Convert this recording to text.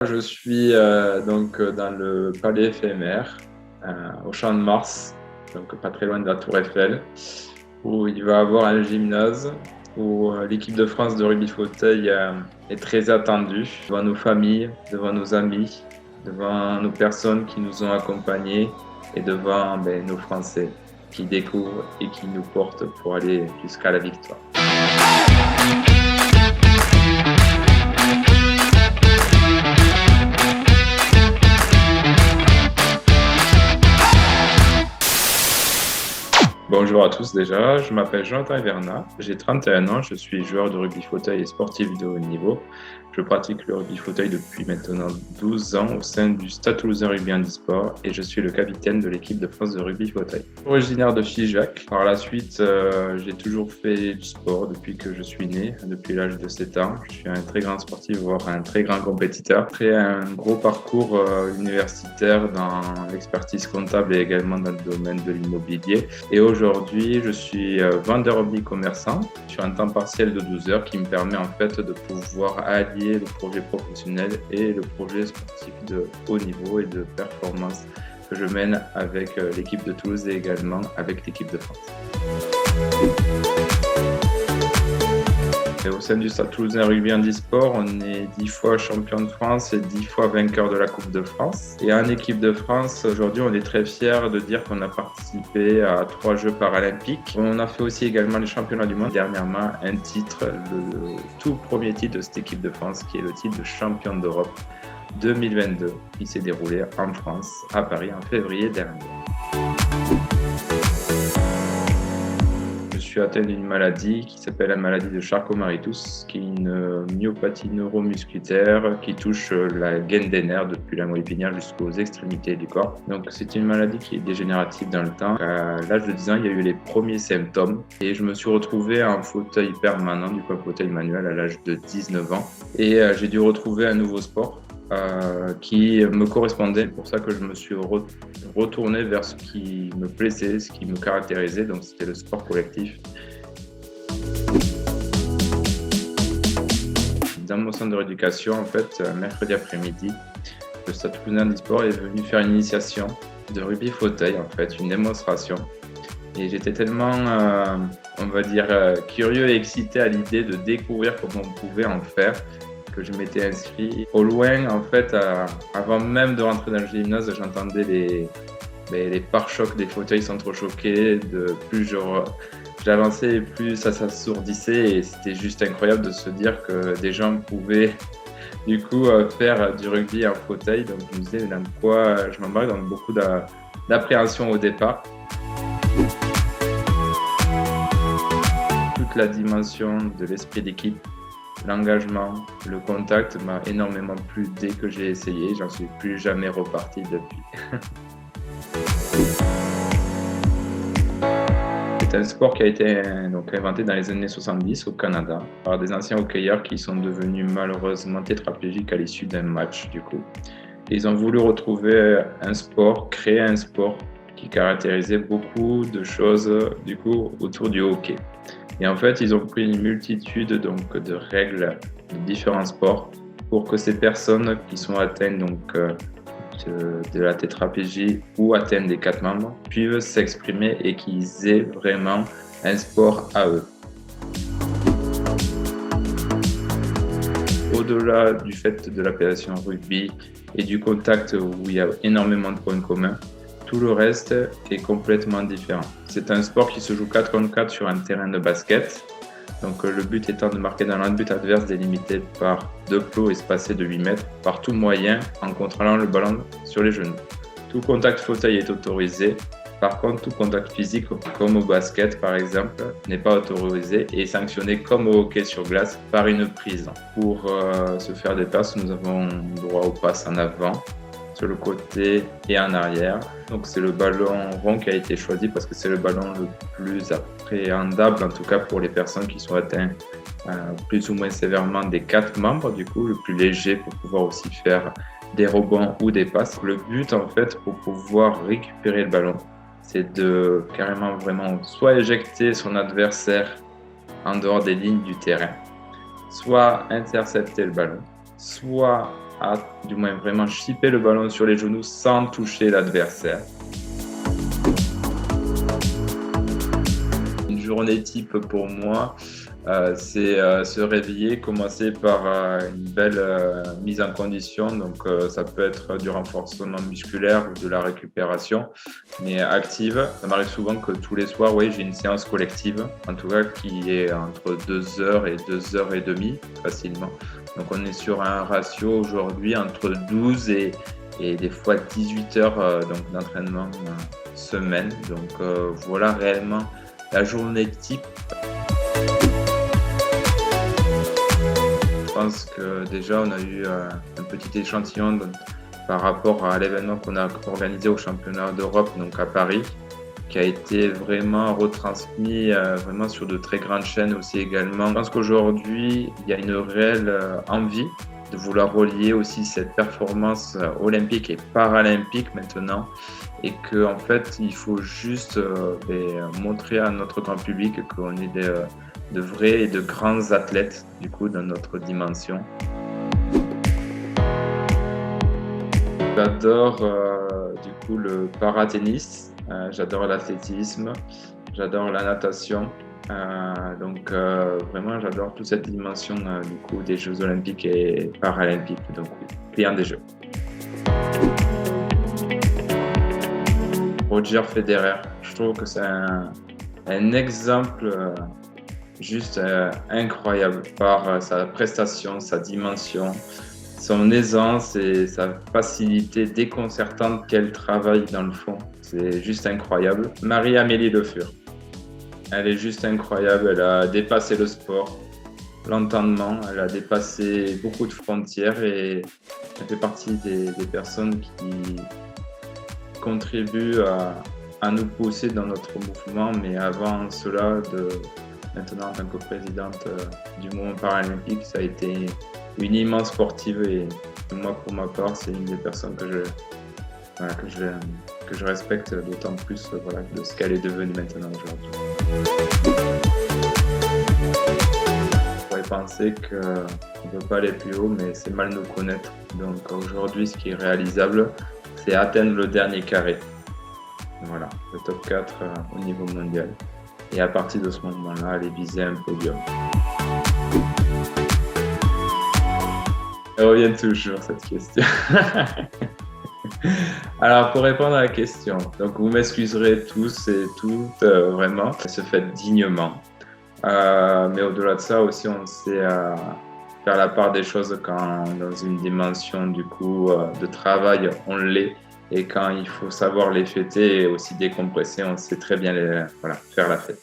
Je suis dans le palais éphémère, au Champ de Mars, donc pas très loin de la Tour Eiffel, où il va y avoir un gymnase où l'équipe de France de rugby fauteuil est très attendue devant nos familles, devant nos amis, devant nos personnes qui nous ont accompagnés et devant nos Français qui découvrent et qui nous portent pour aller jusqu'à la victoire. Bonjour à tous déjà, je m'appelle Jonathan Everna, j'ai 31 ans, je suis joueur de rugby fauteuil et sportif de haut niveau. Je pratique le rugby fauteuil depuis maintenant 12 ans au sein du Stade Toulousain Rugby Handisport et je suis le capitaine de l'équipe de France de rugby fauteuil. Originaire de Figeac, par la suite j'ai toujours fait du sport depuis que je suis né, depuis l'âge de 7 ans. Je suis un très grand sportif, voire un très grand compétiteur. Après un gros parcours universitaire dans l'expertise comptable et également dans le domaine de l'immobilier. Et aujourd'hui, je suis vendeur hobby commerçant sur un temps partiel de 12 heures qui me permet en fait de pouvoir allier le projet professionnel et le projet sportif de haut niveau et de performance que je mène avec l'équipe de Toulouse et également avec l'équipe de France. Et au sein du Stade Toulousain Rugby Handisport, on est 10 fois champion de France et 10 fois vainqueur de la Coupe de France. Et en équipe de France, aujourd'hui, on est très fiers de dire qu'on a participé à 3 Jeux paralympiques. On a fait aussi également les championnats du monde. Dernièrement, un titre, le tout premier titre de cette équipe de France, qui est le titre de champion d'Europe 2022, qui s'est déroulé en France, à Paris, en février dernier. Je suis atteint d'une maladie qui s'appelle la maladie de Charcot-Marie-Tooth, qui est une myopathie neuromusculaire qui touche la gaine des nerfs depuis la moelle épinière jusqu'aux extrémités du corps. Donc c'est une maladie qui est dégénérative dans le temps. À l'âge de 10 ans, il y a eu les premiers symptômes et je me suis retrouvé en fauteuil permanent, du coup un fauteuil manuel à l'âge de 19 ans. Et j'ai dû retrouver un nouveau sport qui me correspondait. C'est pour ça que je me suis retourné vers ce qui me plaisait, ce qui me caractérisait, donc c'était le sport collectif. Dans mon centre de rééducation, en fait, mercredi après-midi, le Stade Toulousain Handisport est venu faire une initiation de rugby fauteuil, en fait, une démonstration. Et j'étais tellement, curieux et excité à l'idée de découvrir comment on pouvait en faire, que je m'étais inscrit. Au loin, en fait, avant même de rentrer dans le gymnase, j'entendais les pare-chocs des fauteuils s'entrechoquer. Plus j'avançais, plus ça s'assourdissait et c'était juste incroyable de se dire que des gens pouvaient du coup faire du rugby en fauteuil. Donc je me disais dans quoi je m'embarque, dans beaucoup d'appréhension au départ. Toute la dimension de l'esprit d'équipe, l'engagement, le contact m'a énormément plu dès que j'ai essayé. J'en suis plus jamais reparti depuis. C'est un sport qui a été inventé dans les années 70 au Canada par des anciens hockeyeurs qui sont devenus malheureusement tétraplégiques à l'issue d'un match du coup. Et ils ont voulu retrouver un sport, créer un sport qui caractérisait beaucoup de choses du coup autour du hockey. Et en fait, ils ont pris une multitude de règles de différents sports pour que ces personnes qui sont atteintes de la tétraplégie ou atteintes des 4 membres puissent s'exprimer et qu'ils aient vraiment un sport à eux. Au-delà du fait de l'appellation rugby et du contact où il y a énormément de points communs, tout le reste est complètement différent. C'est un sport qui se joue 4 contre 4 sur un terrain de basket. Donc le but étant de marquer dans l'un but adverse délimité par 2 plots espacés de 8 mètres par tout moyen en contrôlant le ballon sur les genoux. Tout contact fauteuil est autorisé. Par contre, tout contact physique, comme au basket par exemple, n'est pas autorisé et est sanctionné comme au hockey sur glace par une prise. Pour se faire des passes, nous avons droit aux passes en avant, sur le côté et en arrière. Donc c'est le ballon rond qui a été choisi parce que c'est le ballon le plus appréhendable, en tout cas pour les personnes qui sont atteintes plus ou moins sévèrement des 4 membres, du coup le plus léger pour pouvoir aussi faire des rebonds ou des passes. Le but en fait pour pouvoir récupérer le ballon, c'est de carrément vraiment soit éjecter son adversaire en dehors des lignes du terrain, soit intercepter le ballon, soit à, du moins vraiment chipper le ballon sur les genoux sans toucher l'adversaire. Une journée type pour moi, c'est se réveiller, commencer par une belle mise en condition. Donc, ça peut être du renforcement musculaire ou de la récupération, mais active. Ça m'arrive souvent que tous les soirs, oui, j'ai une séance collective, en tout cas qui est entre 2 heures et 2 heures et demie, facilement. Donc, on est sur un ratio aujourd'hui entre 12 et des fois 18 heures donc, d'entraînement semaine. Donc, voilà réellement la journée type. Je pense que déjà, on a eu un petit échantillon par rapport à l'événement qu'on a organisé au championnat d'Europe, donc à Paris, qui a été vraiment retransmis vraiment sur de très grandes chaînes aussi également. Je pense qu'aujourd'hui, il y a une réelle envie de vouloir relier aussi cette performance olympique et paralympique maintenant, et qu'en fait, il faut juste montrer à notre grand public qu'on est de vrais et de grands athlètes, du coup, dans notre dimension. J'adore, du coup, le paratennis, j'adore l'athlétisme, j'adore la natation. Donc, vraiment, j'adore toute cette dimension, du coup, des Jeux olympiques et paralympiques. Donc, client des Jeux. Roger Federer, je trouve que c'est un exemple juste incroyable par sa prestation, sa dimension, son aisance et sa facilité déconcertante qu'elle travaille dans le fond. C'est juste incroyable. Marie-Amélie Le Fur, elle est juste incroyable. Elle a dépassé le sport, l'entendement. Elle a dépassé beaucoup de frontières et elle fait partie des personnes qui contribuent à nous pousser dans notre mouvement. Mais avant cela, maintenant, en tant que présidente du mouvement paralympique, ça a été une immense sportive et moi, pour ma part, c'est une des personnes que je respecte d'autant plus de ce qu'elle est devenue maintenant aujourd'hui. On pourrait penser qu'on ne peut pas aller plus haut, mais c'est mal nous connaître. Donc aujourd'hui, ce qui est réalisable, c'est atteindre le dernier carré. Voilà, le top 4 au niveau mondial. Et à partir de ce moment-là, aller viser un podium. Elle revient toujours, cette question. Alors, pour répondre à la question, donc vous m'excuserez tous et toutes, vraiment, se fait dignement. Mais au-delà de ça aussi, on sait faire la part des choses quand dans une dimension du coup de travail, on l'est. Et quand il faut savoir les fêter et aussi décompresser, on sait très bien faire la fête.